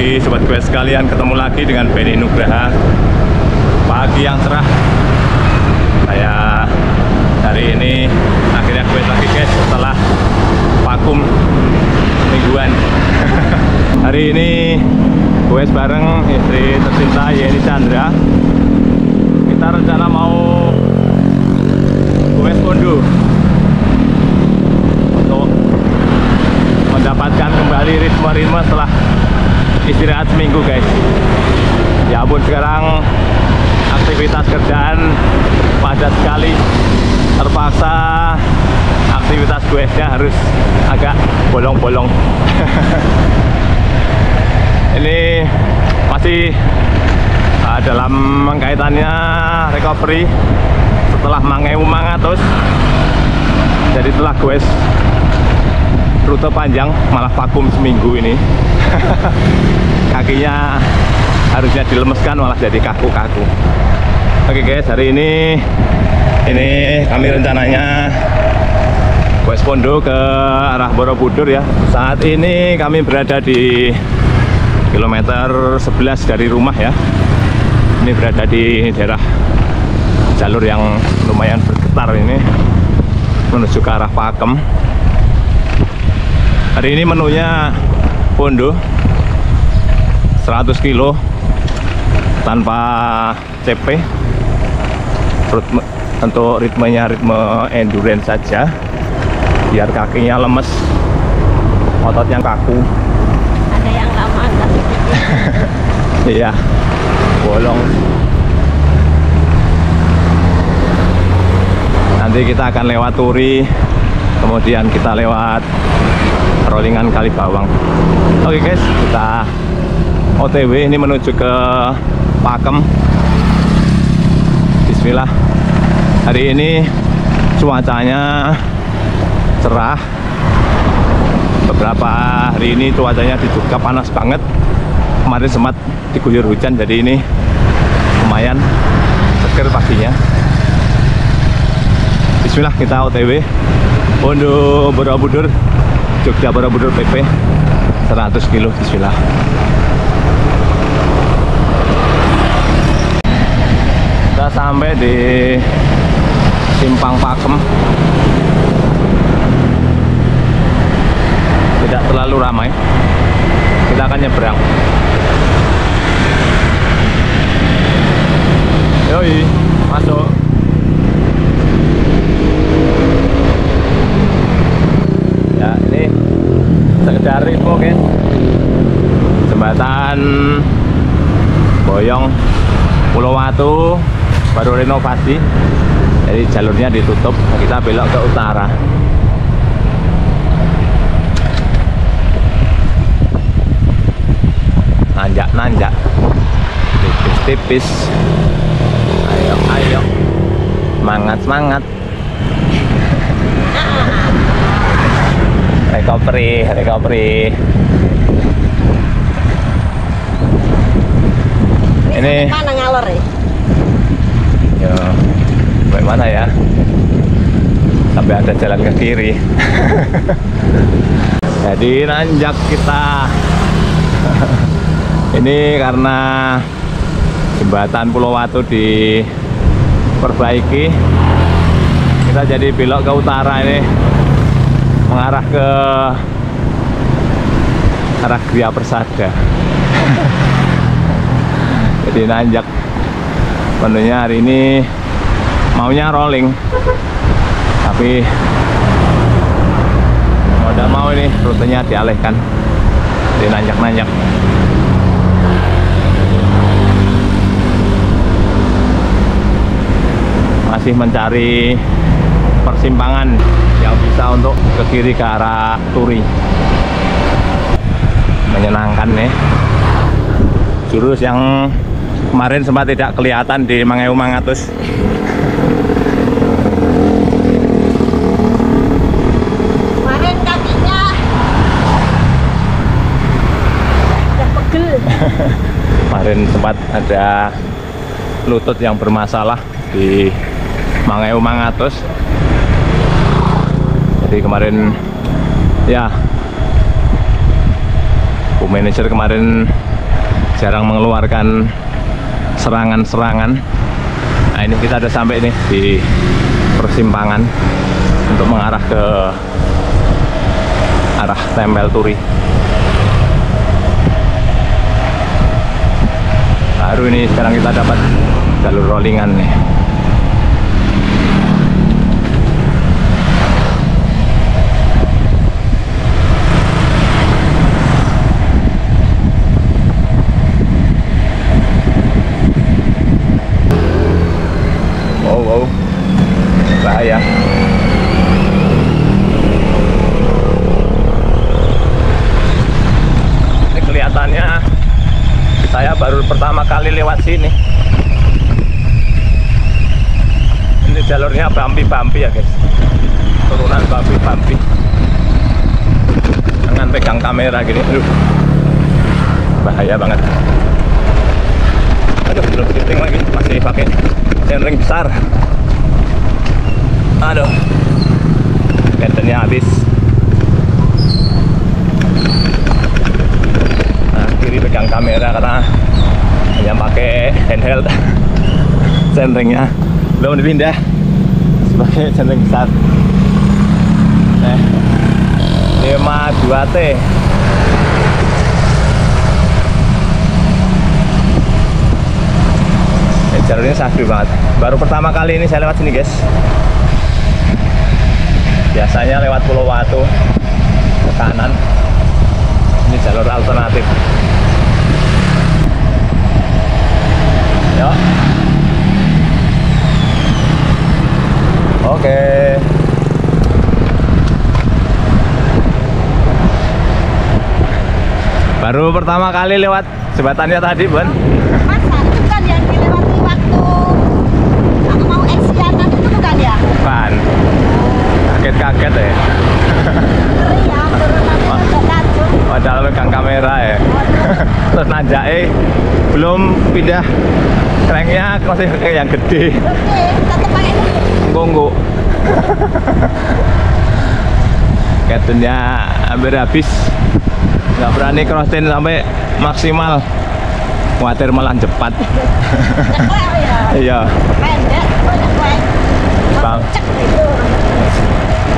Jadi sobat gue sekalian, ketemu lagi dengan Benny Nugraha. Pagi yang cerah. Saya hari ini akhirnya gue lagi guys setelah vakum mingguan. Hari ini gue bareng istri tercinta Yeni Chandra. Kita rencana mau gue Pondo untuk mendapatkan kembali ritme setelah istirahat seminggu guys. Ya ampun, sekarang aktivitas kerjaan padat sekali, terpaksa aktivitas gue-nya harus agak bolong-bolong. Ini masih dalam kaitannya recovery setelah Mangeu Mangatus. Jadi setelah gue rute panjang malah vakum seminggu ini. Kakinya harusnya dilemeskan malah jadi kaku-kaku. Oke guys, hari ini kami rencananya West Pondo ke arah Borobudur ya. Saat ini kami berada di kilometer 11 dari rumah ya. Ini berada di daerah jalur yang lumayan bergetar ini menuju ke arah Pakem. Hari ini menunya Pondo 100 kilo tanpa CP. Untuk ritmenya ritme endurance saja, biar kakinya lemes, ototnya kaku. Ada yang lama enggak? Iya, bolong. Nanti kita akan lewat Turi, kemudian kita lewat Rollingan Kalibawang. Oke guys, kita OTW ini menuju ke Pakem. Bismillah. Hari ini cuacanya cerah. Beberapa hari ini cuacanya di Jogja panas banget. Kemarin sempat diguyur hujan, jadi ini lumayan seger paginya. Bismillah, kita OTW Pondo Borobudur, Jogja Borobudur PP 100 kilo. Bismillah. Kita sampai di Simpang Pakem. Tidak terlalu ramai. Kita akan nyebrang. Yoi, masuk. Ya, ini sekedar info guys. Jembatan Boyong Pulau Watu baru renovasi, jadi jalurnya ditutup. Kita belok ke utara. Nanjak, tipis-tipis. Ayo, semangat. Recovery. Ini mana ngalor ya? Ya, bagaimana ya? Sampai ada jalan ke kiri. Jadi nanjak kita. Ini karena jembatan Pulau Watu diperbaiki, kita jadi belok ke utara ini, mengarah ke arah Gria Persada. Jadi nanjak. Menunya hari ini maunya rolling, tapi mau tidak mau ini rutenya dialihkan, di nanjak. Masih mencari persimpangan yang bisa untuk ke kiri ke arah Turi. Menyenangkan nih. Jurus yang kemarin sempat tidak kelihatan di Mangeu Mangatus. Kemarin kakinya udah pegel. Kemarin sempat ada lutut yang bermasalah di Mangeu Mangatus. Jadi kemarin ya Bu manajer kemarin jarang mengeluarkan serangan-serangan. Nah ini kita udah sampai nih di persimpangan untuk mengarah ke arah Tempel Turi. Baru ini sekarang kita dapat jalur rollingan nih. Wow, bahaya. Ini kelihatannya saya baru pertama kali lewat sini. Ini jalurnya bumpy ya guys, turunan bumpy. Jangan pegang kamera gini, aduh, bahaya banget. Aduh, belum shifting lagi, masih pakai centering besar. Aduh, ketennya habis. Nah, kiri pegang kamera karena hanya pakai handheld. Centeringnya belum dipindah sebagai centering besar. 52T. Jalurnya sadu banget. Baru pertama kali ini saya lewat sini guys. Biasanya lewat Pulau Watu ke kanan. Ini jalur alternatif. Yuk. Oke. Baru pertama kali lewat jembatannya tadi, Bun. Masa itu kan yang dilewati waktu aku mau Asia tadi itu bukan ya? Bukan. Kaget-kaget ya. Ngeri ya, turunan tajam. Padahal pegang kamera ya. Terus nanjake belum pindah cranknya masih kayak yang gede. Oke, tetap pakai ini. Gonggo. Ketennya hampir habis. Nggak berani crossin sampai maksimal. Khawatir malah cepat. Ceklek ya. Iya. Pendek, ceklek. Bang. Cek itu.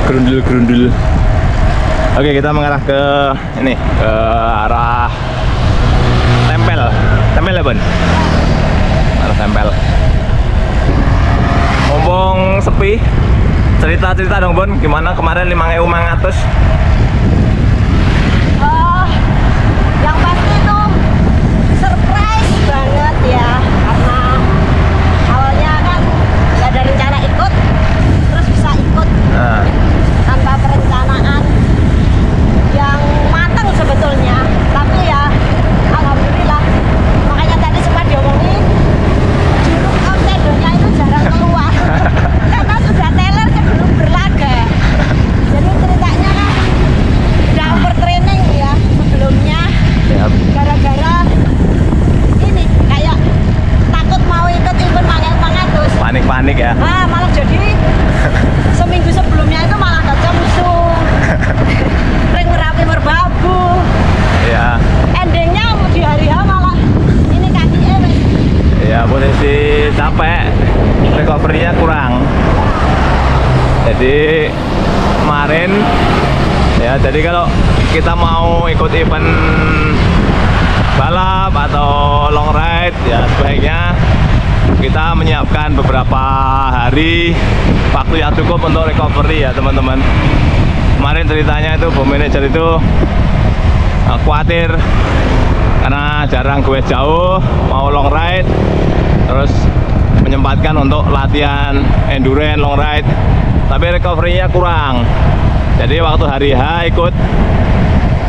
Gerundul-gerundul. Oke, kita mengarah ke ini, ke arah Tempel. Tempel ya, Bun? Arah Tempel. Mumpung sepi, cerita-cerita dong, Bun. Gimana kemarin 5.500? Yang pasti itu surprise banget ya, karena awalnya kan nggak ada rencana ikut, terus bisa ikut Nah, tanpa perencanaan yang matang sebetulnya, tapi ya alhamdulillah. Makanya tadi sempat diomongin juru kontedonya itu jarang keluar karena sudah teler sebelum berlaga. Jadi ceritanya kan udah overtraining ya sebelumnya, siap. gara-gara ini kayak takut mau ikut event Mangat-Mangatus. Panik-panik ya. Malah jadi seminggu sebelumnya itu malah gak musuh ring Merapi Merbabu. Iya. Endingnya di hari H malah ini kakinya wes. Ya, posisi capek, recovery-nya kurang. Jadi kemarin ya, jadi kalau kita mau ikut event balap atau long ride ya sebaiknya kita menyiapkan beberapa hari waktu yang cukup untuk recovery ya teman-teman. Kemarin ceritanya itu bom manager itu khawatir karena jarang gue jauh mau long ride, terus menyempatkan untuk latihan endurance long ride, tapi recovery-nya kurang. Jadi waktu hari H ikut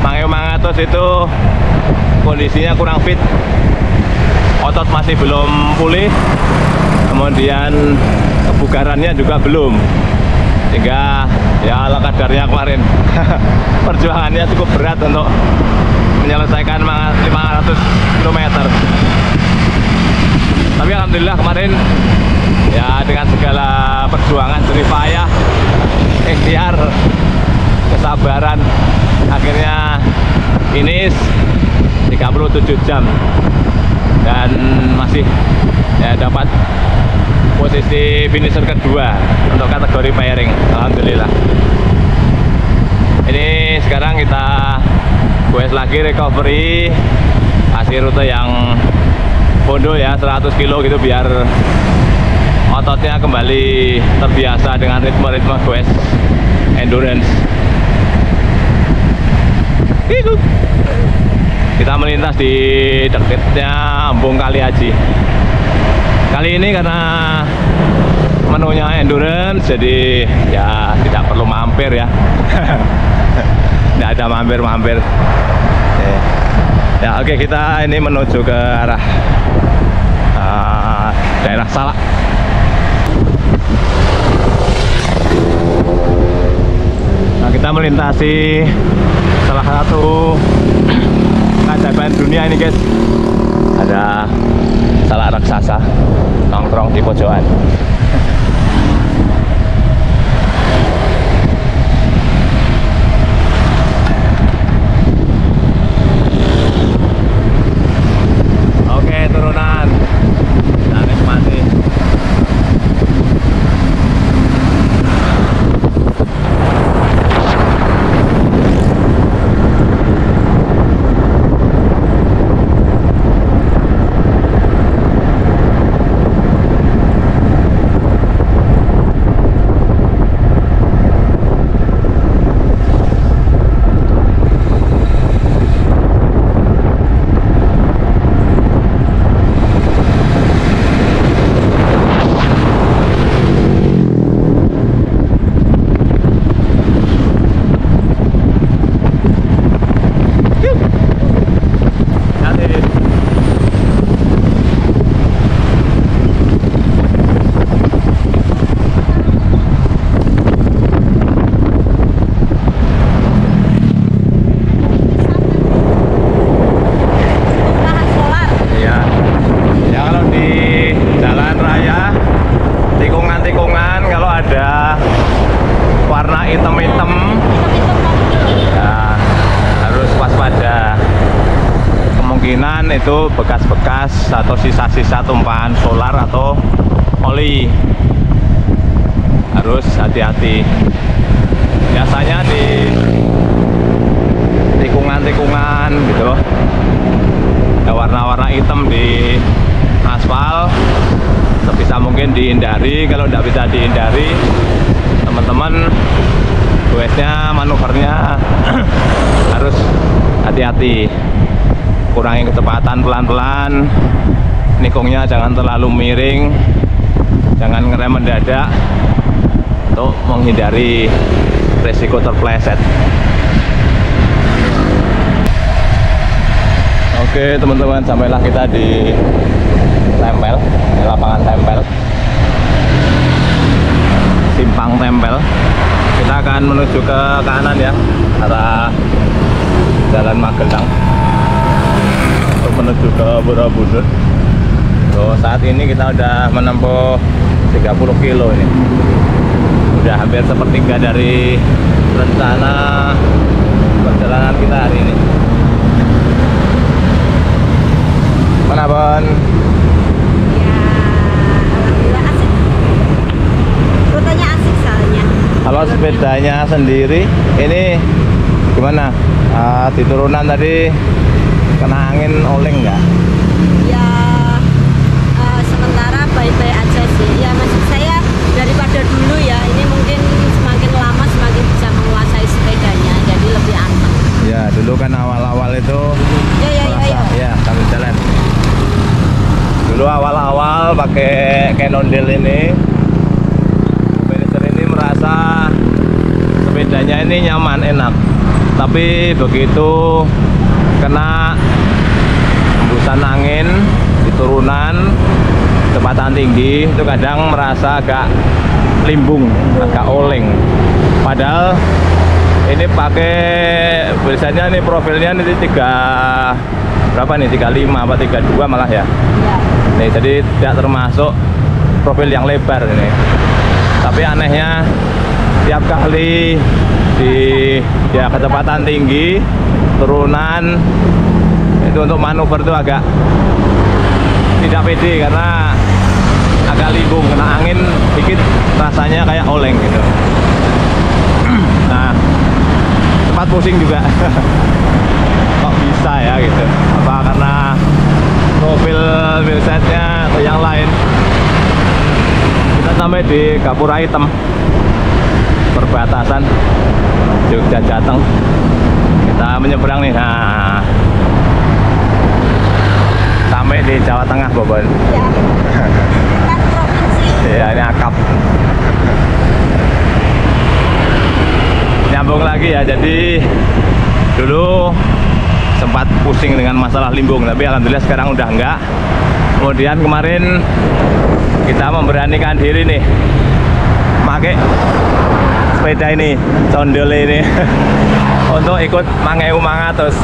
Mangat-Mangatus itu kondisinya kurang fit, otot masih belum pulih, kemudian kebugarannya juga belum, sehingga ya ala kadarnya kemarin perjuangannya cukup berat untuk menyelesaikan 500 km. Tapi alhamdulillah kemarin ya dengan segala perjuangan, jerih payah, ikhtiar, kesabaran, akhirnya finish 37 jam dan masih ya dapat posisi finisher kedua untuk kategori pairing. Alhamdulillah. Ini sekarang kita goes lagi recovery, kasih rute yang bondo ya, 100 kilo gitu biar ototnya kembali terbiasa dengan ritme-ritme goes endurance. Kita melintas di dekatnya Embung Kali Haji. Kali ini karena menunya endurance, jadi ya tidak perlu mampir ya. Tidak ada mampir-mampir. Ya oke, kita ini menuju ke arah daerah Salak. Nah, kita melintasi salah satu keajaiban dunia ini guys. Ada salak raksasa nongkrong di pojokan. Oke, turunan kita nikmati. Itu bekas-bekas atau sisa-sisa tumpahan solar atau oli, harus hati-hati. Biasanya di tikungan-tikungan gitu ada warna-warna hitam di aspal, sebisa mungkin dihindari. Kalau tidak bisa dihindari, teman-teman goesnya, manuvernya harus hati-hati. Kurangi kecepatan pelan-pelan, nikungnya jangan terlalu miring, jangan ngerem mendadak untuk menghindari resiko terpleset. Oke teman-teman, sampailah kita di Tempel, di lapangan Tempel, simpang Tempel. Kita akan menuju ke kanan ya, arah Jalan Magelang, menuju ke Borobudur. So, saat ini kita udah menempuh 30 kilo ini. Udah hampir sepertiga dari rencana perjalanan kita hari ini. Mana Bon? Ya, alhamdulillah asik. Rutenya asik soalnya. Kalau sepedanya sendiri ini gimana? Di turunan tadi kena angin oleng nggak? Ya sementara baik-baik aja sih. Ya maksud saya daripada dulu ya, ini mungkin semakin lama semakin bisa menguasai sepedanya, jadi lebih aman. Ya dulu kan awal-awal itu ya sambil jalan. Dulu awal-awal pakai Cannondale ini, manajer ini merasa sepedanya ini nyaman, enak. Tapi begitu kena hembusan angin di turunan kecepatan tinggi, itu kadang merasa agak limbung, agak oleng. Padahal ini pakai biasanya nih profilnya ini 35 apa 32 malah ya. Nih jadi tidak termasuk profil yang lebar ini. Tapi anehnya tiap kali di ya kecepatan tinggi turunan Itu untuk manuver tuh agak tidak pede karena agak limbung, kena angin dikit rasanya kayak oleng gitu. Nah, cepat pusing juga. Kok bisa ya gitu? Apa karena profil wheelsetnya atau yang lain? Kita sampai di Gapura Hitam, perbatasan Jogja Jateng. Kita menyeberang nih. Nah, sampai di Jawa Tengah, Bobon. Ya. Kan provinsi. Ya, ini akap. Nyambung lagi ya. Jadi dulu sempat pusing dengan masalah limbung, tapi alhamdulillah sekarang udah enggak. Kemudian kemarin kita memberanikan diri nih pakai sepeda ini, condol ini untuk ikut Mangeu Mangatus.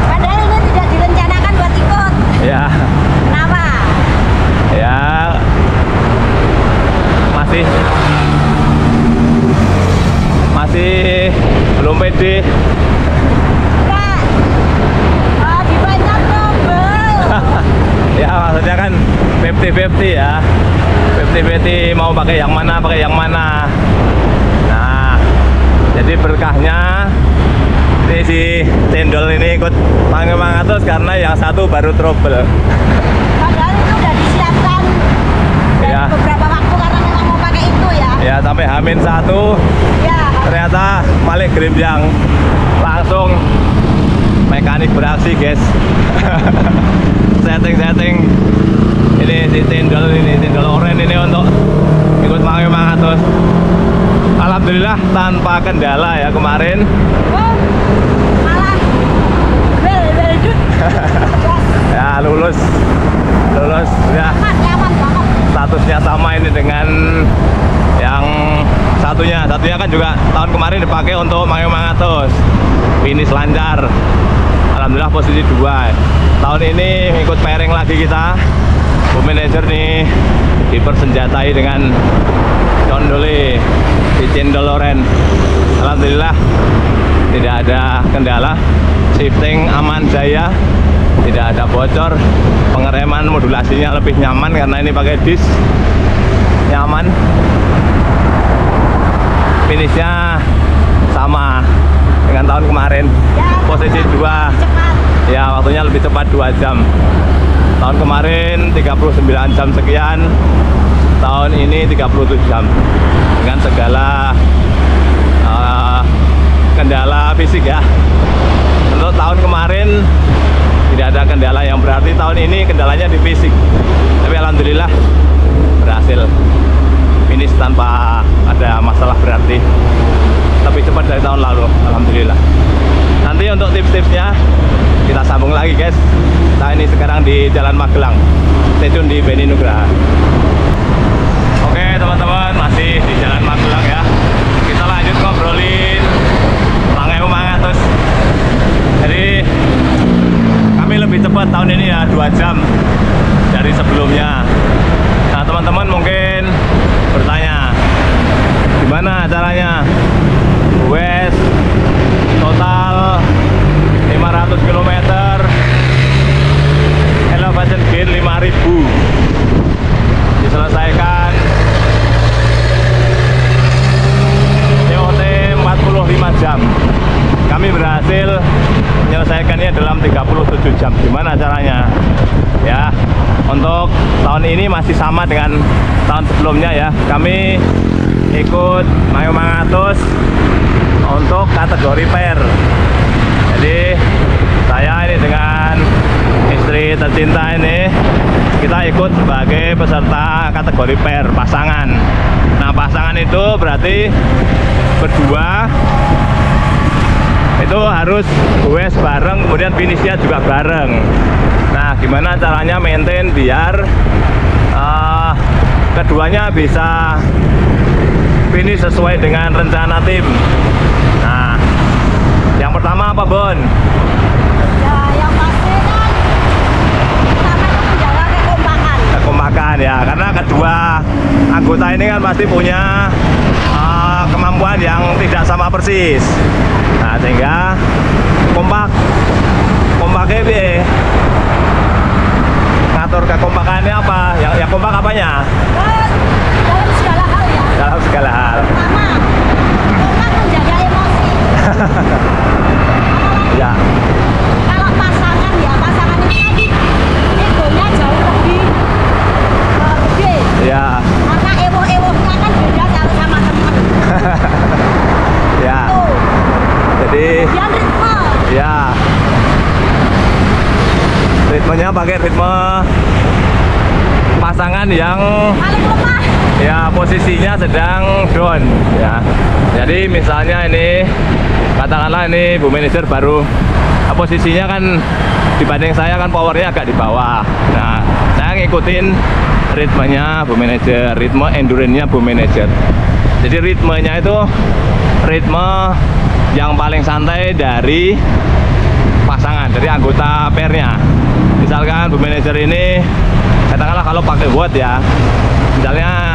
Padahal ini tidak direncanakan buat ikut. Ya, Kenapa? ya masih belum pede. Enggak. Oh, di banyak trouble. Ya maksudnya kan 50-50 ya, 50-50 mau pakai yang mana. Nah, jadi berkahnya ini si cendol ini ikut Mangeu Mangatus karena yang satu baru trouble. Padahal itu udah disiapkan dari Ya. beberapa waktu karena memang mau pakai itu ya. Ya sampai H-1 Ya. ternyata balik gerimbang, langsung mekanik beraksi guys. Setting ini si cendol oren ini untuk ikut Mangeu Mangatus. Alhamdulillah tanpa kendala ya kemarin. Oh, malah well good. Ya lulus ya, Nyaman banget. statusnya sama ini dengan yang satunya kan juga tahun kemarin dipakai untuk Mangeu Mangatus, finish lancar. Alhamdulillah posisi 2. Tahun ini ikut pairing lagi kita. Bu manajer nih dipersenjatai dengan condole di cendol oren. Alhamdulillah tidak ada kendala, shifting aman jaya, tidak ada bocor, pengereman modulasinya lebih nyaman karena ini pakai disc, nyaman. Finishnya sama dengan tahun kemarin, Ya, posisi 2. cepat. Ya waktunya lebih cepat 2 jam. Tahun kemarin 39 jam sekian, tahun ini 37 jam dengan segala kendala fisik ya. Untuk tahun kemarin tidak ada kendala yang berarti, tahun ini kendalanya di fisik. Tapi alhamdulillah berhasil finish tanpa ada masalah berarti, lebih cepat dari tahun lalu, alhamdulillah. Nanti untuk tips-tipsnya kita sambung lagi guys. Nah ini sekarang di Jalan Magelang, stay tune di Beni Nugraha. Oke teman-teman, masih di Jalan Magelang ya. Kita lanjut ngobrolin Mangeu Mangatus. Jadi kami lebih cepat tahun ini ya, 2 jam dari sebelumnya. Nah teman-teman mungkin bertanya, gimana caranya? Wes total 500 km, elevation gain 5000, diselesaikan COT 45 jam. Kami berhasil menyelesaikannya dalam 37 jam. Gimana caranya? Ya, untuk tahun ini masih sama dengan tahun sebelumnya ya. Kami ikut Mangeu Mangatus untuk kategori pair. Jadi saya ini dengan istri tercinta ini, kita ikut sebagai peserta kategori pair, pasangan. Nah pasangan itu berarti berdua, itu harus goes bareng, kemudian finishnya juga bareng. Nah gimana caranya maintain biar keduanya bisa finish sesuai dengan rencana tim. Nah yang pertama apa Bon? Ya, yang pasti kan pertama itu menjaga kekompakan. Kekompakan ya, karena kedua anggota ini kan pasti punya kemampuan yang tidak sama persis. Nah sehingga kompak kompaknya piye? Ngatur kekompakannya apa? Yang kompak apanya? Dalam segala hal ya. Dalam segala hal. Pertama, kompak menjaga emosi. Ya. Kalau pasangan ya, pasangan ini tadi egonya jauh lebih gede. Ya. Karena ewo-ewonya kan beda kalau sama teman. Ya. Tuh. Jadi Kemudian ritme. ya. Ritmenya pakai ritme pasangan yang Paling lemah. ya posisinya sedang down ya. Jadi misalnya ini katakanlah ini Bu Manajer baru posisinya kan dibanding saya kan powernya agak di bawah. Nah, saya ngikutin ritmenya Bu Manajer, ritme endurance-nya Bu Manajer. Jadi ritmenya itu ritme yang paling santai dari pasangan, dari anggota pairnya. Misalkan Bu Manajer ini katakanlah kalau pakai watt ya, misalnya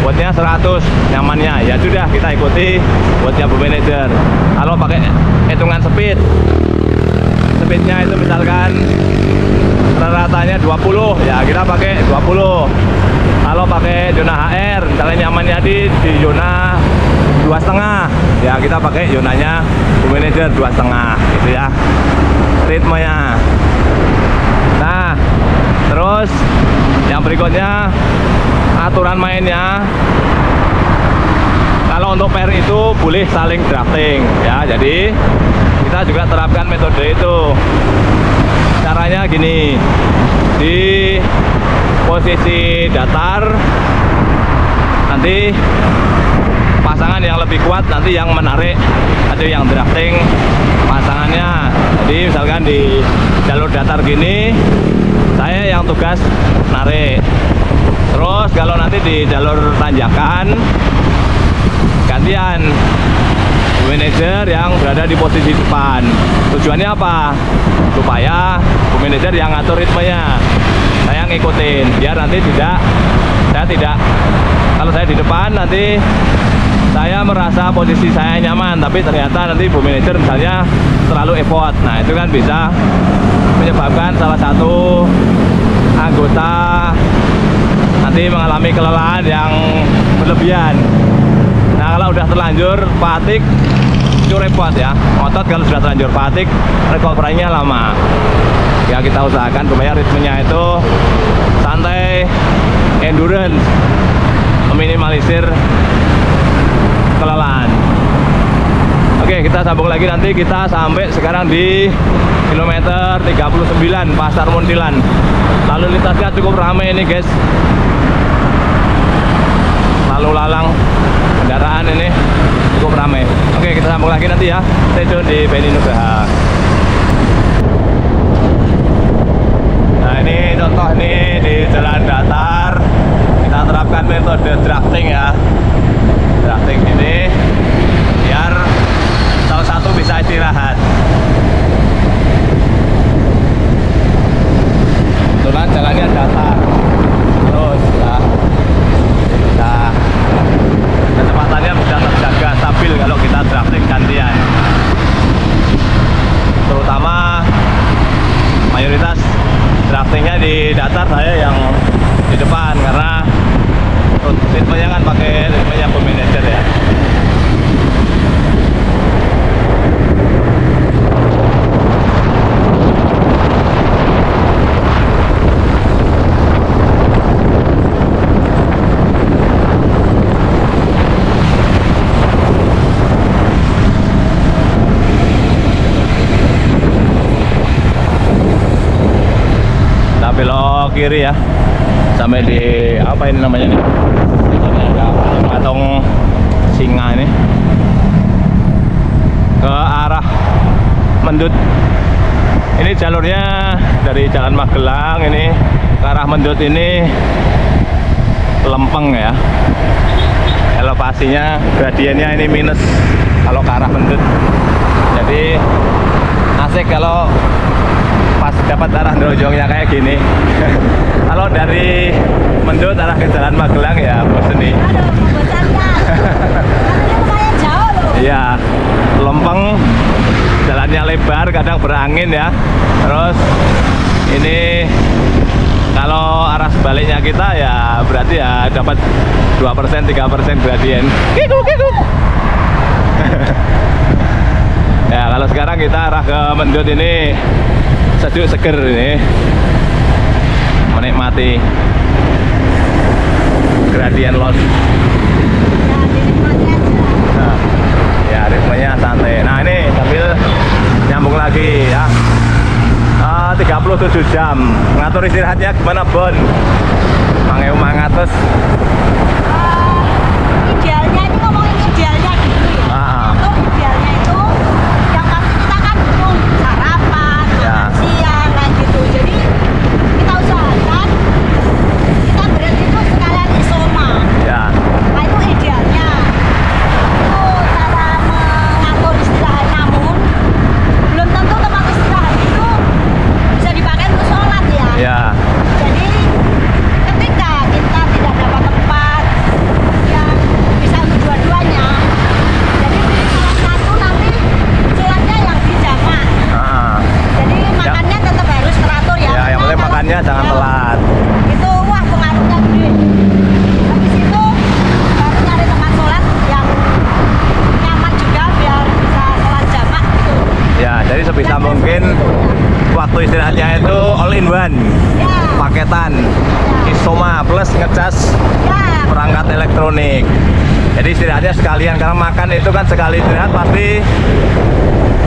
wattnya 100 nyamannya, ya sudah kita ikuti wattnya Bu Manajer. Kalau pakai hitungan speednya itu misalkan rata-ratanya 20, ya kita pakai 20. Kalau pakai zona HR misalnya nyamannya di zona 2,5, ya kita pakai zonanya Bu Manajer 2,5 gitu ya ritmenya. Nah terus yang berikutnya aturan mainnya, kalau untuk pair itu boleh saling drafting ya. Jadi kita juga terapkan metode itu. Caranya gini, di posisi datar nanti pasangan yang lebih kuat nanti yang menarik, ada yang drafting pasangannya. Jadi misalkan di jalur datar gini saya yang tugas narik. Terus kalau nanti di jalur tanjakan gantian Bu Manajer yang berada di posisi depan. Tujuannya apa? Supaya Bu Manajer yang ngatur ritmenya, saya ngikutin biar nanti saya tidak kalau saya di depan nanti saya merasa posisi saya nyaman, tapi ternyata nanti Bu Manajer misalnya terlalu effort. Nah itu kan bisa menyebabkan salah satu anggota nanti mengalami kelelahan yang berlebihan. Nah kalau udah terlanjur fatigue itu repot ya. Otot kalau sudah terlanjur fatigue recovery-nya lama. Ya kita usahakan supaya ritmenya itu santai, endurance, meminimalisir kelelahan. Oke, kita sambung lagi nanti. Kita sampai sekarang di kilometer 39 Pasar Muntilan. Lalu lintasnya cukup ramai ini guys, lalu lalang kendaraan ini cukup ramai. Oke, kita sambung lagi nanti ya. Stay tune di Beni Nugraha. Nah ini contoh nih di jalan datar kita terapkan metode drafting ya. Drafting ini biar salah satu bisa istirahat. Kebetulan jalannya datar terus ya, bisa kecepatannya bisa terjaga stabil kalau kita drafting gantian. Terutama mayoritas draftingnya di datar, saya yang di depan karena ritmenya kan pakai ritmenya Bu Manajer ya. Belok kiri ya sampai di apa ini namanya nih, ada patung singa ini ke arah Mendut. Ini jalurnya dari Jalan Magelang ini ke arah Mendut ini lempeng ya, elevasinya gradiennya ini minus kalau ke arah Mendut. Jadi asik kalau pas dapat arah dojongnya kayak gini. Kalau dari Mendut arah ke Jalan Magelang ya bosen nih. Aduh, membosankan. Karena kayak jauh loh. Iya, lempeng jalannya lebar, kadang berangin ya. Terus ini kalau arah sebaliknya kita ya berarti ya dapat 2% 3% gradien. Ya kalau sekarang kita arah ke Mendut ini sejuk seger ini, menikmati gradien loss. Nah, ya ritmenya santai. Nah ini sambil nyambung lagi ya. 37 jam. Ngatur istirahatnya gimana Bon? Mangeum mangatus. Idealnya ini ngomongin idealnya dulu ya. Untuk idealnya itu yang pasti kita kan butuh sarapan, makan siang kan gitu. Jadi kita usahakan kita berhenti itu sekalian isoma. Ya. Nah itu idealnya. Itu cara mengatur istirahat, namun belum tentu tempat istirahat itu bisa dipakai untuk sholat ya. Ya. Jadi ketika kita tidak dapat tempat yang bisa untuk dua-duanya, jadi pilih salah satu, nanti sholatnya yang dijamak. Jadi makannya tetap harus teratur ya. Ya, yang penting makannya jangan telat. Itu wah pengaruhnya gede. Habis itu baru cari tempat sholat yang nyaman juga biar bisa sholat jamak gitu. Ya, jadi sebisa mungkin waktu istirahatnya itu all in one. Ya. Paketan isoma plus ngecas Ya. perangkat elektronik. Jadi istirahatnya sekalian, karena makan itu kan sekali istirahat pasti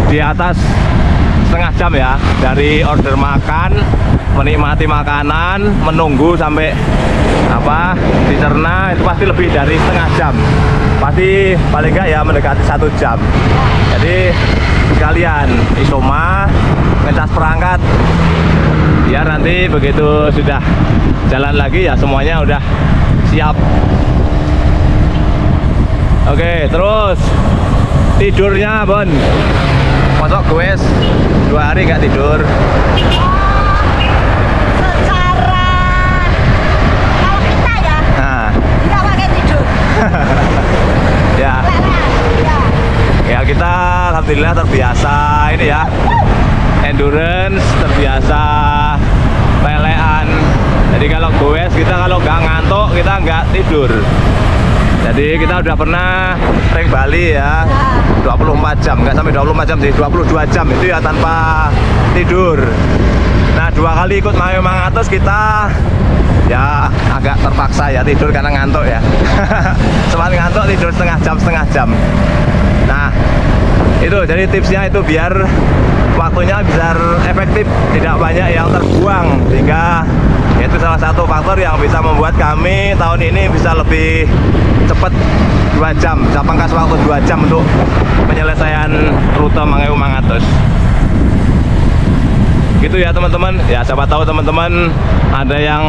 di atas setengah jam ya, dari order makan, menikmati makanan, menunggu sampai dicerna, itu pasti lebih dari setengah jam, pasti paling enggak ya mendekati 1 jam. Jadi sekalian isoma, ngecas perangkat, ya nanti begitu sudah jalan lagi ya semuanya udah siap. Oke, terus tidurnya Bon, masuk gue 2 hari nggak tidur. Secara kalau kita ya Nah, nggak pakai tidur. ya, Ya. ya kita alhamdulillah terbiasa ini ya, endurance, terbiasa lelean. Jadi kalau goes kita kalau nggak ngantuk kita nggak tidur. Jadi kita udah pernah ring Bali ya, 24 jam, nggak sampai 24 jam sih, 22 jam itu ya tanpa tidur. Nah 2 kali ikut Mangeum Mangatus kita ya agak terpaksa ya tidur karena ngantuk ya. Sempat ngantuk tidur setengah jam. Nah itu jadi tipsnya itu biar waktunya bisa efektif, tidak banyak yang terbuang, sehingga itu salah satu faktor yang bisa membuat kami tahun ini bisa lebih cepat 2 jam, bisa pangkas waktu 2 jam untuk penyelesaian rute Mangeum Mangatus. Gitu ya teman-teman, ya siapa tahu teman-teman ada yang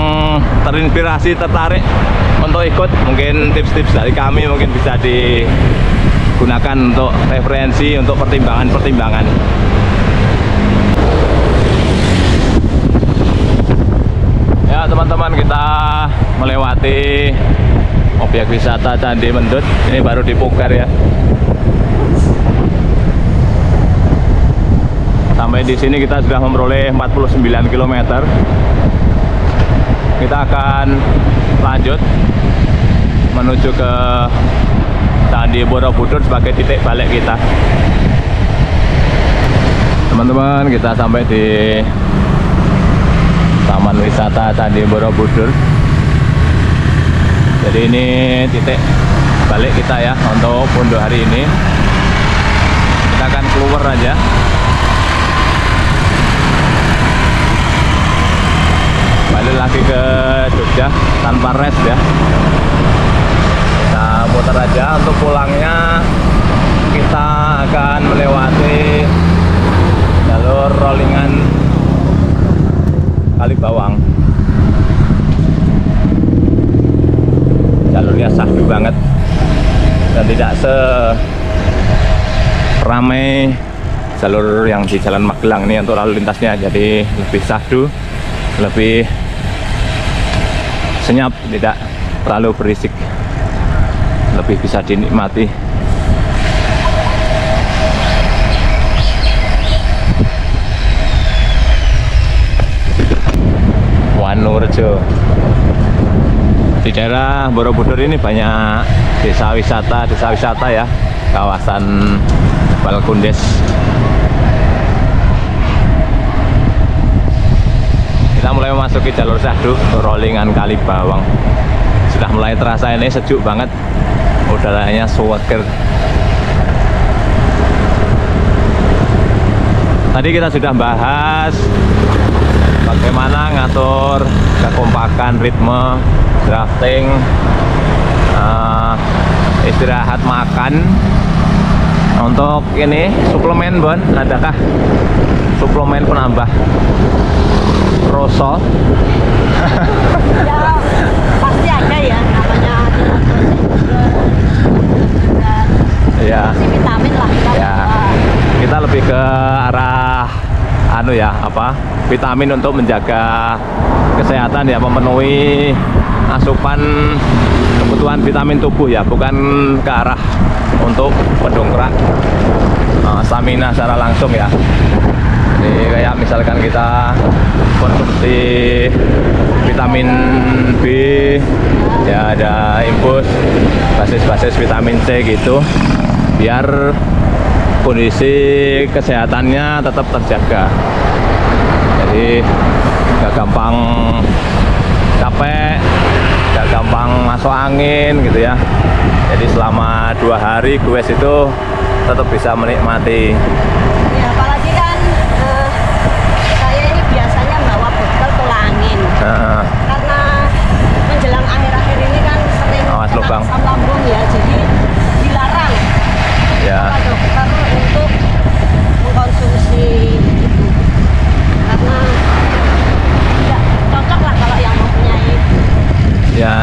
terinspirasi, tertarik untuk ikut, mungkin tips-tips dari kami mungkin bisa digunakan untuk referensi, untuk pertimbangan-pertimbangan. Ya teman-teman, kita melewati objek wisata Candi Mendut. Ini baru dipugar ya. Sampai di sini kita sudah memperoleh 49 km. Kita akan lanjut menuju ke Candi Borobudur sebagai titik balik kita. Teman-teman, kita sampai di Taman Wisata Candi Borobudur. Jadi ini titik balik kita ya untuk untuk hari ini. Kita akan keluar aja. Balik lagi ke Jogja tanpa rest ya. Kita muter aja. Untuk pulangnya kita akan melewati jalur rollingan Kali Bawang. Jalurnya sahdu banget dan tidak seramai jalur yang di Jalan Magelang ini untuk lalu lintasnya. Jadi lebih sahdu, lebih senyap, tidak terlalu berisik, lebih bisa dinikmati. Wanurejo. Di daerah Borobudur ini banyak desa wisata ya, kawasan Balkundes. Kita mulai memasuki jalur Syahdu, Rollingan Kalibawang. Sudah mulai terasa ini sejuk banget, udaranya seger. Tadi kita sudah bahas bagaimana ngatur kekompakan, ritme, drafting, istirahat, makan. Untuk ini suplemen, Bon, adakah suplemen penambah rasa? Ya pasti ada ya, namanya Ya. vitamin lah kita. Ya, kita lebih ke arah vitamin untuk menjaga kesehatan ya, memenuhi asupan kebutuhan vitamin tubuh ya, bukan ke arah untuk mendongkrak stamina secara langsung ya. Jadi kayak misalkan kita konsumsi vitamin B ya, ada infus basis vitamin C gitu, biar kondisi kesehatannya tetap terjaga. Jadi nggak gampang capek, nggak gampang masuk angin gitu ya. Jadi selama 2 hari goes itu tetap bisa menikmati. Ya, apalagi kan saya ini biasanya bawa botol tolak angin. Karena menjelang akhir-akhir ini kan sering Awas kena lubang. asam lambung ya, jadi dilarang Ya. sama dokter untuk mengkonsumsi itu. Karena tidak cocok lah kalau yang mempunyai. Ya,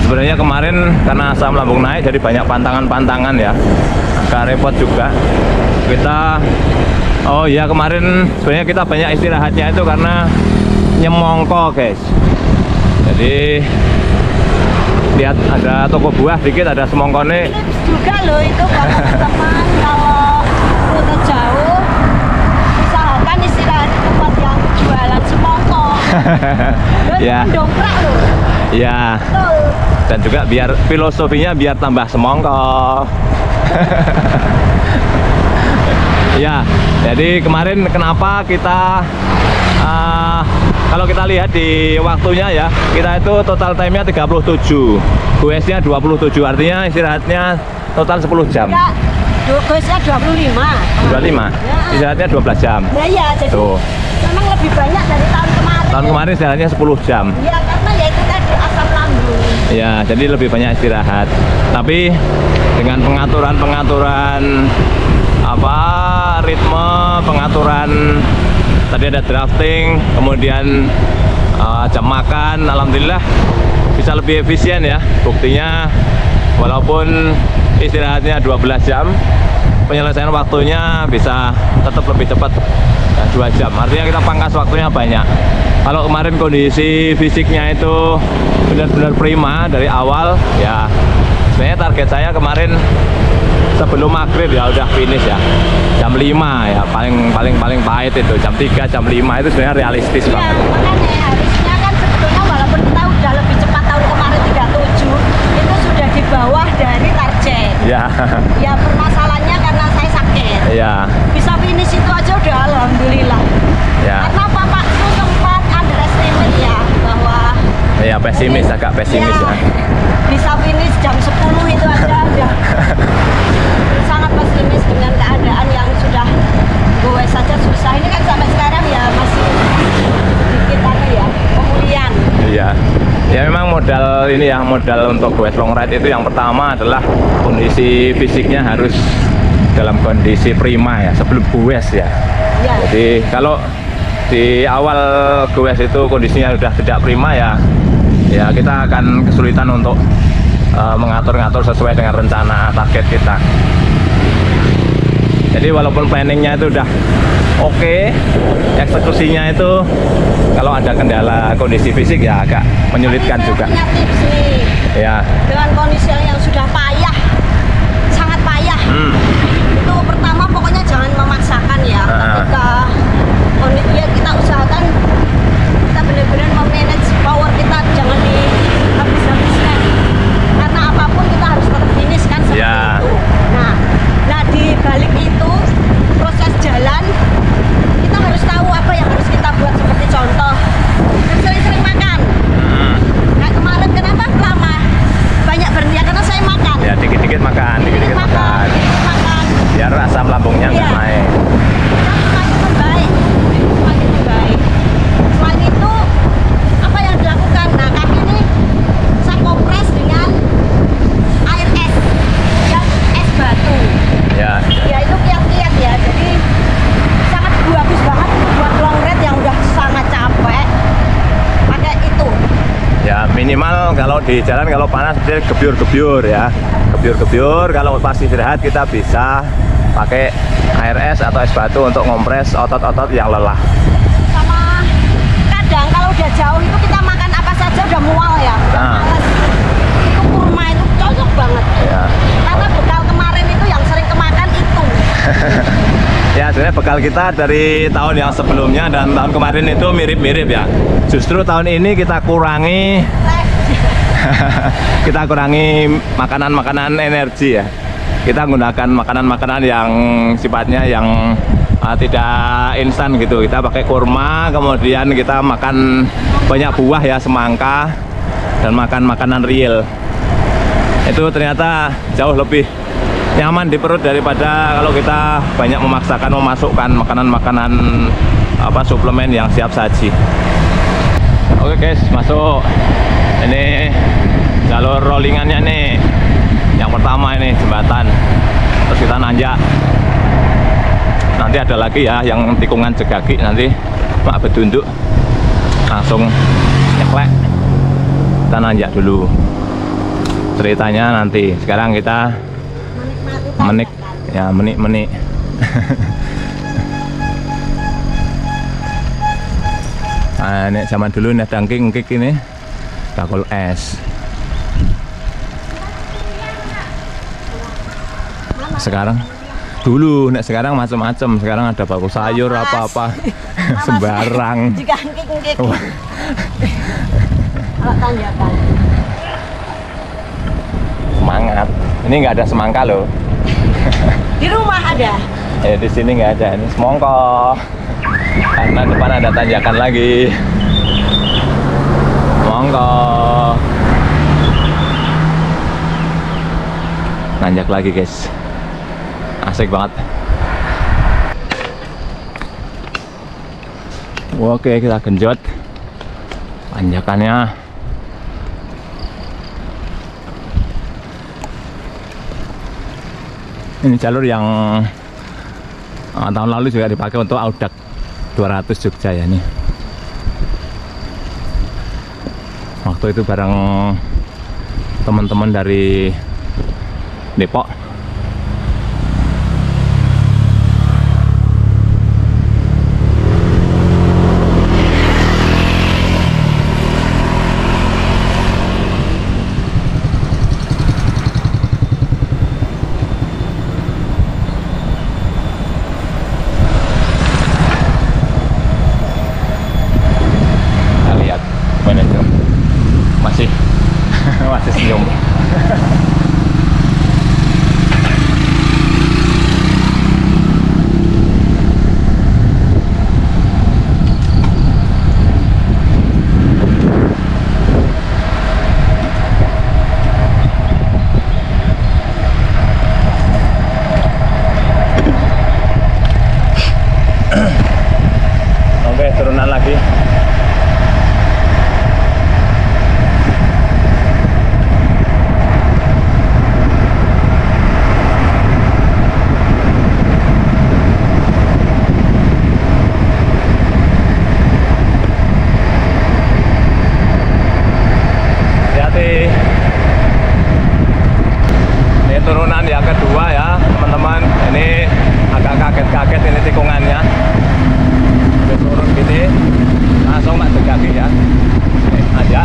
sebenarnya kemarin karena asam lambung naik jadi banyak pantangan-pantangan ya. Agak repot juga. Kemarin sebenarnya kita banyak istirahatnya itu karena nyemongko, guys. Jadi lihat ada toko buah dikit, ada semongkone. Tips juga loh itu buat teman-teman kalau rute jauh, usahakan istirahat di tempat yang jualan semongko. Ya. Mendongkrak loh. Ya. Betul. Dan juga biar filosofinya biar tambah semongko. Ya, jadi kemarin kenapa kita kalau kita lihat di waktunya ya, kita itu total time-nya 37, goesnya 27, artinya istirahatnya total 10 jam. Ya, goesnya 25. 25, istirahatnya 12 jam. Nah ya, jadi Tuh. memang lebih banyak dari tahun kemarin. Tahun kemarin istirahatnya 10 jam. Ya, karena ya itu tadi asam lambung. Ya, jadi lebih banyak istirahat. Tapi dengan pengaturan ritme, pengaturan tadi ada drafting, kemudian jam makan, alhamdulillah bisa lebih efisien ya. Buktinya walaupun istirahatnya 12 jam, penyelesaian waktunya bisa tetap lebih cepat, 2 jam. Artinya kita pangkas waktunya banyak. Kalau kemarin kondisi fisiknya itu benar-benar prima dari awal ya, sebenarnya target saya kemarin sebelum maghrib ya udah finish ya, jam 5 ya, paling pahit itu jam 3, jam 5 itu sebenarnya realistis Ya, banget. makanya harusnya kan sebetulnya walaupun kita udah lebih cepat tahun kemarin 37, itu sudah di bawah dari target. Ya. Ya permasalahannya karena saya sakit. Ya. Bisa finish itu aja udah alhamdulillah. Ya. Karena Bapak itu sempat underestimate ya bahwa Ya, pesimis, agak pesimis ya. bisa finish jam 10 itu aja udah sangat pesimis dengan keadaan yang sudah goes saja susah. Ini kan sampai sekarang ya masih sedikit ya pemulihan. Iya. Ya memang modal ini ya, modal untuk goes long ride itu yang pertama adalah kondisi fisiknya harus dalam kondisi prima ya sebelum goes ya. Ya. Jadi kalau di awal goes itu kondisinya sudah tidak prima ya kita akan kesulitan untuk mengatur-ngatur sesuai dengan rencana target kita. Jadi walaupun planningnya itu udah oke, eksekusinya itu kalau ada kendala kondisi fisik ya agak menyulitkan Tapi saya juga. punya tips nih. Ya. Dengan kondisi yang sudah payah, sangat payah. Itu pertama pokoknya jangan memaksakan ya. Ketika ya kita usahakan kita benar-benar memanage asam lambungnya nggak Iya. naik. Semakin membaik, semakin membaik. Selain itu, apa yang dilakukan? Nah, kaki ini saya kompres dengan air es dan es batu. Ya, Ya itu kiat-kiat ya. Jadi sangat bagus banget buat long ride yang udah sangat capek. Pakai itu. ya minimal kalau di jalan kalau panas dia gebyur-gebyur ya. Gebyur-gebyur, kalau pas istirahat kita bisa pakai air es atau es batu untuk ngompres otot-otot yang lelah. Sama kadang kalau udah jauh itu kita makan apa saja udah mual ya. Udah Nah. males. Itu kurma itu cocok banget. Ya. Karena bekal kemarin itu yang sering kemakan itu. Ya sebenarnya bekal kita dari tahun yang sebelumnya dan tahun kemarin itu mirip-mirip ya. Justru tahun ini kita kurangi kita kurangi makanan-makanan energi ya. Kita menggunakan makanan-makanan yang sifatnya yang tidak instan gitu. Kita pakai kurma, kemudian kita makan banyak buah ya, semangka, dan makan makanan real. Itu ternyata jauh lebih nyaman di perut daripada kalau kita banyak memaksakan memasukkan makanan-makanan suplemen yang siap saji. Oke guys, masuk. Ini jalur rollingannya nih. Yang pertama ini jembatan. Terus kita nanjak. Nanti ada lagi ya yang tikungan Jegagi, nanti Mak Bedunduk langsung nyeklek. Kita nanjak dulu. Ceritanya nanti. Sekarang kita menik. Nah, ini zaman dulu nih dangking ini bakul es. Sekarang dulu, nek sekarang macam-macam. Sekarang ada bakul sayur apa-apa sembarang. Jika engkik. Kalau tanjakan. Semangat. Ini nggak ada semangka loh. Di rumah ada. Ya di sini nggak ada. Ini semongko. Karena depan ada tanjakan lagi. Semongko. Nanjak lagi guys. Asik banget. Oke, kita genjot tanjakannya. Ini jalur yang tahun lalu juga dipakai untuk Audak 200 Jogja ya ini. Waktu itu bareng teman-teman dari Depok. Masih senyum. Oke, turunan lagi. Ini turunan yang kedua ya teman-teman. Ini agak kaget-kaget ini tikungannya. Udah turun gini langsung Mak Jegagi ya. Aja.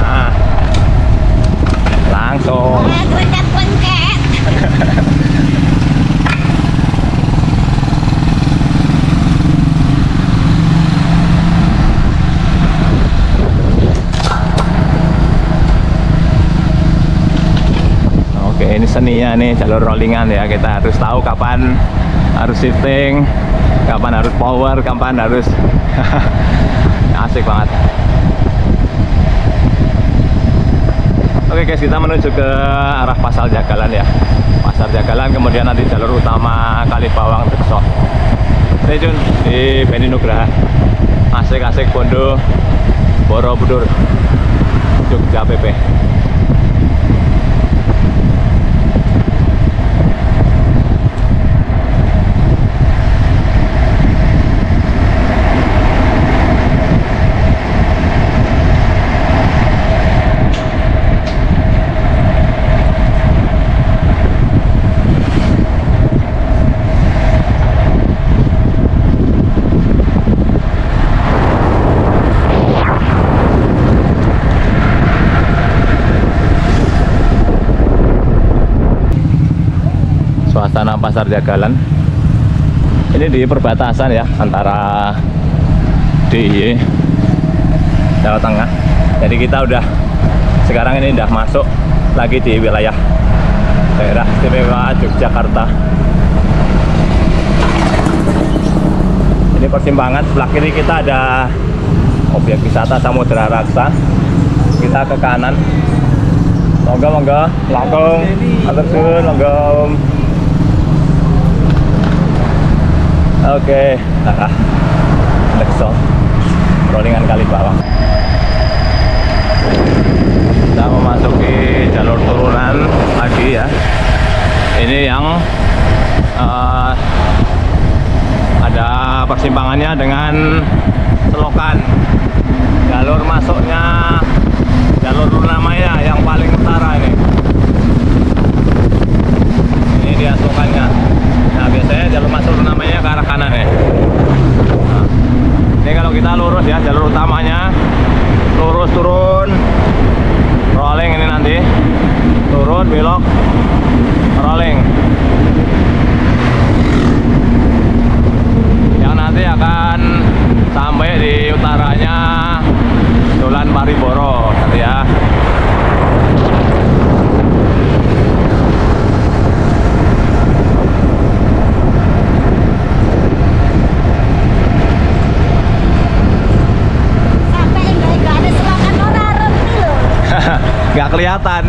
Nah, langsung. Lengket. Oke, ini seninya nih jalur rollingan ya. Kita harus tahu kapan harus shifting, kapan harus power, kapan harus asik banget. Oke guys, kita menuju ke arah Pasal Jagalan ya. Pasal Pasar Jagalan, kemudian nanti jalur utama Kalibawang Dekso. Stay tune di Beni Nugraha. Asik-asik Bondo Borobudur Jogja PP. Suasana Pasar Jagalan ini di perbatasan ya antara DIY Jawa Tengah. Jadi kita udah sekarang ini udah masuk lagi di wilayah daerah istimewa Yogyakarta. Ini persimpangan, sebelah kiri kita ada objek wisata Samudra Raksa. Kita ke kanan. Monggo langkung atur suwun, monggo. Oke, Dekso, rollingan Kalibawang. Kita memasuki jalur turunan lagi ya. Ini yang ada persimpangannya dengan selokan. Jalur masuknya jalur Lunamaya yang paling utara ini. Ini dia selokannya. Nah, biasanya jalur masuk namanya ke arah kanan ya. Nah, ini kalau kita lurus ya, jalur utamanya lurus turun rolling, ini nanti turun belok rolling, yang nanti akan sampai di utaranya Dolan Pariboro nanti ya. Nggak kelihatan,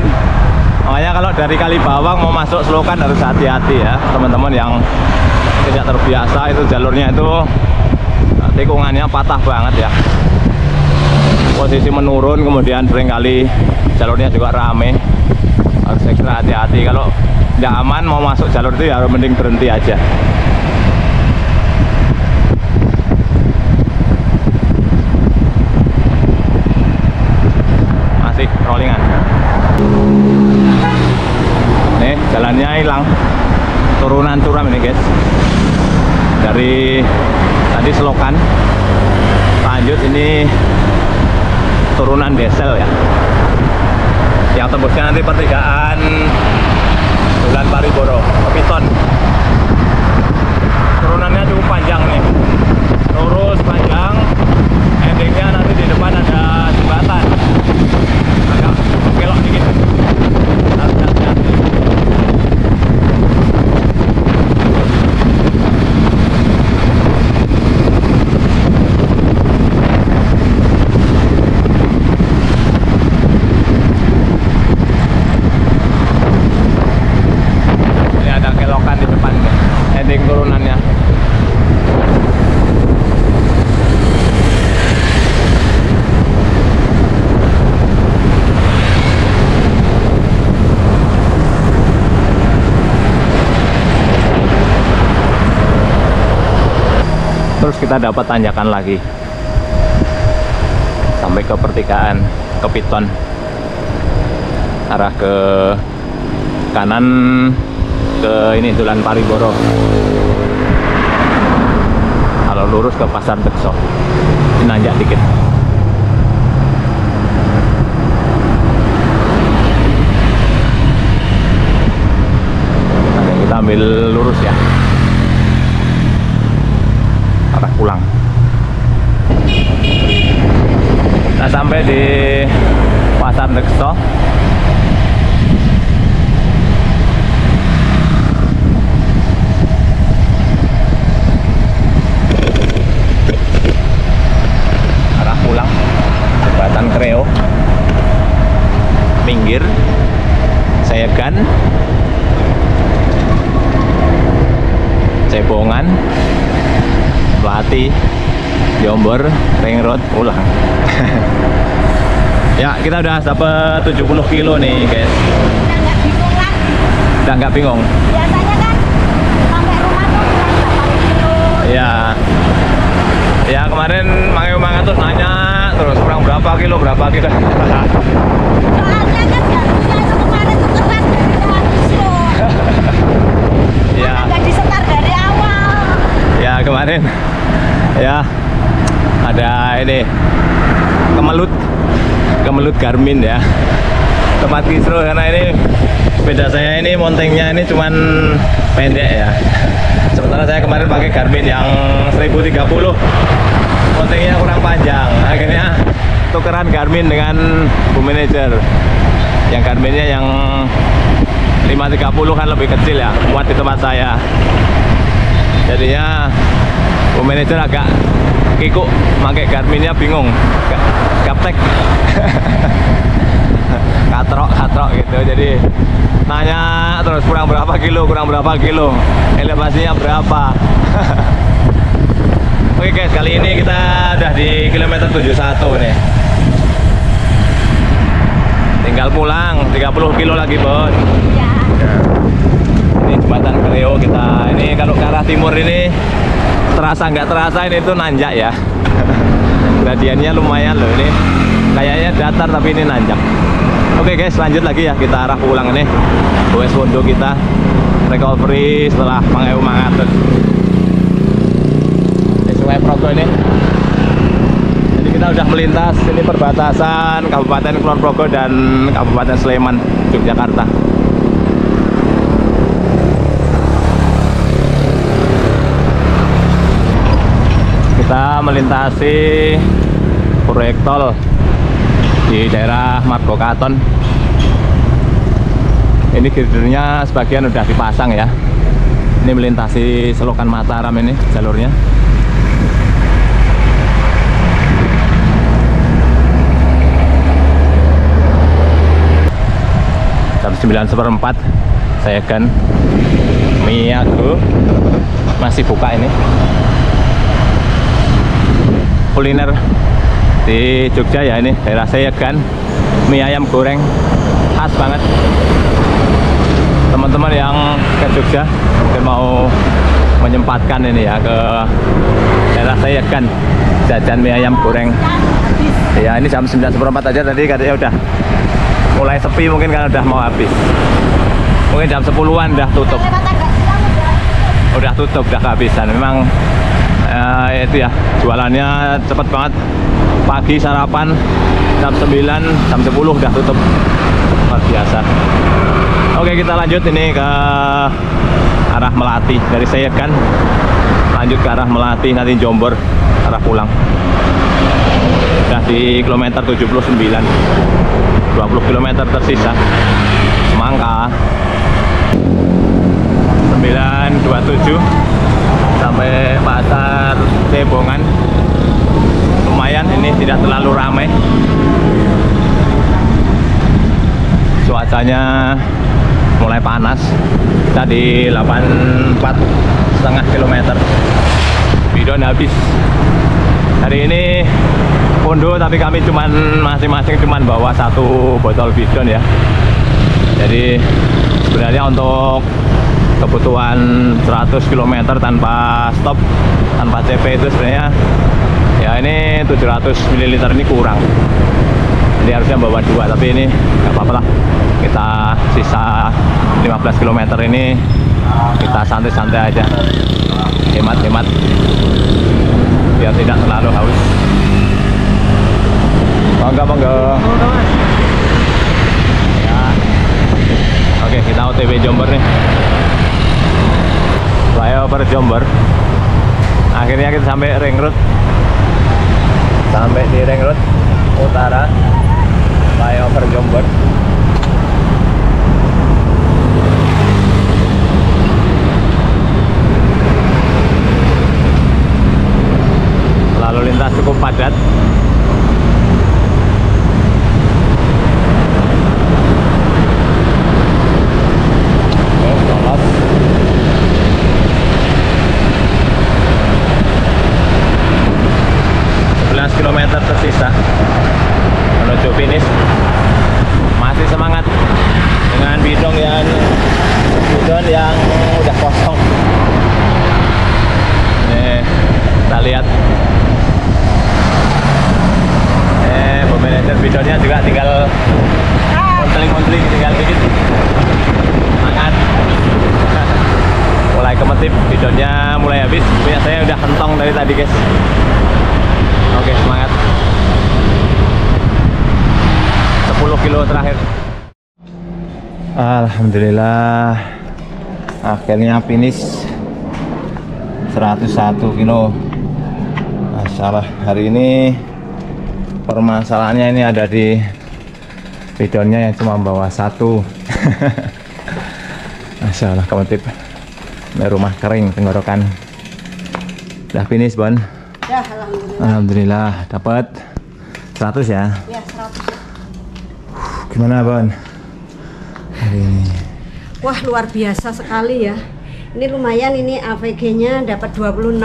makanya kalau dari Kalibawang mau masuk selokan harus hati-hati ya teman-teman yang tidak terbiasa. Itu jalurnya itu tikungannya patah banget ya, posisi menurun, kemudian seringkali jalurnya juga rame, harus ekstra hati-hati. Kalau nggak aman mau masuk jalur itu ya harus mending berhenti aja. Masih rollingan. Nih jalannya hilang, turunan curam ini guys. Dari tadi selokan lanjut ini turunan desel ya, yang tembusnya nanti pertigaan Dolan Pariboro Kepiton. Turunannya cukup panjang nih, lurus panjang, endingnya nanti di depan ada jembatan agak belok dikit, harus hati-hati. Ini ada kelokan di depan nih, ending turunannya. Terus kita dapat tanjakan lagi sampai ke pertigaan Kepiton, arah ke kanan ke ini Dolan Pariboro. Kalau lurus ke Pasar Dekso, ini nanjak dikit. Nah, kita ambil lurus ya, arah pulang. Kita sampai di Pasar Dekso. Arah pulang jembatan Kreo, minggir Sayegan, Cebongan, Melati, Jombor, Ring Road, ulang. Ya, kita udah dapat 70 kilo nih, guys. Udah nggak bingung lagi. Udah nggak bingung. Biasanya kan sampai rumah tuh kurang 8 kilo. Ya. Ya, kemarin Mang tuh nanya terus kurang berapa kilo. Soalnya kan garunya itu kemarin tuh keras dari habis loh. Ya. Nggak disetar dari awal. Ya, kemarin ya ada ini kemelut Garmin ya, tempat kisruh, karena ini sepeda saya ini montengnya ini cuman pendek ya, sementara saya kemarin pakai Garmin yang 1030, montengnya kurang panjang. Akhirnya tukeran Garmin dengan Bu Manager, yang Garminnya yang 530 kan lebih kecil ya, muat di tempat saya. Jadinya Bu Manager agak kikuk pakai Garminnya, bingung gaptek. katrok gitu, jadi nanya terus kurang berapa kilo, elevasinya berapa. Oke guys, kali ini kita udah di kilometer 71 nih, tinggal pulang 30 kilo lagi Bon. Ya. Ini jembatan Kreo kita, ini kalau ke arah timur ini terasa nggak terasa ini tuh nanjak ya. Gradiennya lumayan loh, ini kayaknya datar tapi ini nanjak. Oke guys, lanjut lagi ya, kita arah pulang nih. Wes Wondo kita recovery setelah Mang Mangatut. Ini Sungai Progo ini. Jadi kita udah melintas ini perbatasan Kabupaten Kulon Progo dan Kabupaten Sleman, Yogyakarta. Kita melintasi proyek tol di daerah Margo Katon. Ini girdernya sebagian udah dipasang ya. Ini melintasi Selokan Mataram ini jalurnya. Jam 9:04 saya kan Miyago masih buka ini. Kuliner di Jogja ya, ini daerah Seyegan, mie ayam goreng khas banget. Teman-teman yang ke Jogja mungkin mau menyempatkan ini ya ke daerah Seyegan, jajan mie ayam goreng. Ya, ini jam 9:04 aja, tadi katanya udah mulai sepi, mungkin kan udah mau habis. Mungkin jam 10-an udah tutup. Udah tutup, udah kehabisan. Memang itu ya, jualannya cepet banget. Pagi sarapan jam 9, jam 10 udah tutup. Luar biasa. Oke, kita lanjut ini ke arah Melati. Dari Seyegan lanjut ke arah Melati, nanti Jombor, arah pulang. Udah di kilometer 79, 20 km tersisa. Semangka 927 sampai pasar Cebongan. Lumayan, ini tidak terlalu ramai. Cuacanya mulai panas. Kita di 84,5 km. Bidon habis. Hari ini Pondo, tapi kami masing-masing cuman bawa 1 botol bidon ya. Jadi sebenarnya untuk kebutuhan 100 km tanpa stop, tanpa CP itu sebenarnya ya ini 700 ml ini kurang. Jadi harusnya bawa 2, tapi ini nggak apa-apa lah. Kita sisa 15 km ini kita santai-santai aja, hemat-hemat biar tidak terlalu haus. Bangga. Ya. Oke, kita OTW Jombor nih. Flyover Jombor. Akhirnya kita sampai Ring Road. Sampai di Ring Road Utara. Flyover Jombor. Lalu lintas cukup padat. Kemetip bidonnya mulai habis. Punya saya udah kentong dari tadi guys. Oke, semangat. 10 kilo terakhir. Alhamdulillah, akhirnya finish 101 kilo. Masalah hari ini permasalahannya ini ada di bidonnya yang cuma bawa 1. Masalah Kemetip. Ini rumah kering tenggorokan. Udah finish Bon? Ya, alhamdulillah. Alhamdulillah dapat 100 ya. Ya, 100. Gimana Bon? Hari ini. Wah, luar biasa sekali ya. Ini lumayan, ini AVG-nya dapat 26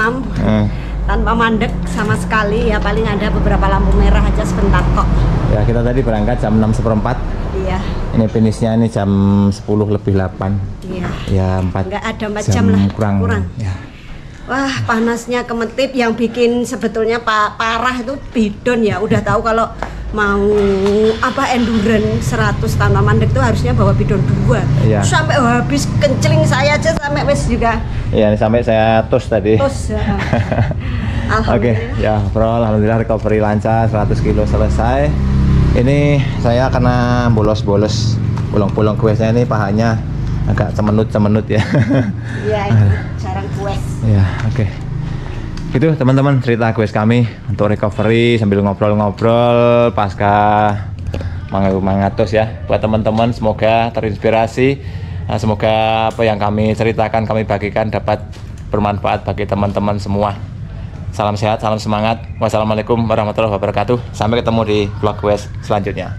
tanpa mandek sama sekali ya, paling ada beberapa lampu merah aja sebentar kok. Ya, kita tadi berangkat jam 6:15. Iya. Ini finishnya ini jam 10:08. Iya. Ya 4. Enggak ada 4 jam lah. kurang. Ya. Wah, panasnya Kemetip. Yang bikin sebetulnya parah itu bidon ya. Udah tahu kalau mau endurance 100 tanpa mandek itu harusnya bawa bidon 2. Iya. Sampai habis kencling saya aja sampai wes juga. Iya, ini sampai saya tos tadi. Tos ya. Oke, ya bro, alhamdulillah recovery lancar, 100 kilo selesai. Ini saya kena bolos-bolos, pulang-pulang kuesnya ini pahanya agak cemenut ya. Iya, itu jarang kues. Ya, oke. Itu teman-teman cerita kues kami untuk recovery sambil ngobrol-ngobrol pasca Mangatus ya. Buat teman-teman semoga terinspirasi, semoga apa yang kami ceritakan, kami bagikan dapat bermanfaat bagi teman-teman semua. Salam sehat, salam semangat. Wassalamualaikum warahmatullahi wabarakatuh. Sampai ketemu di vlog quest selanjutnya.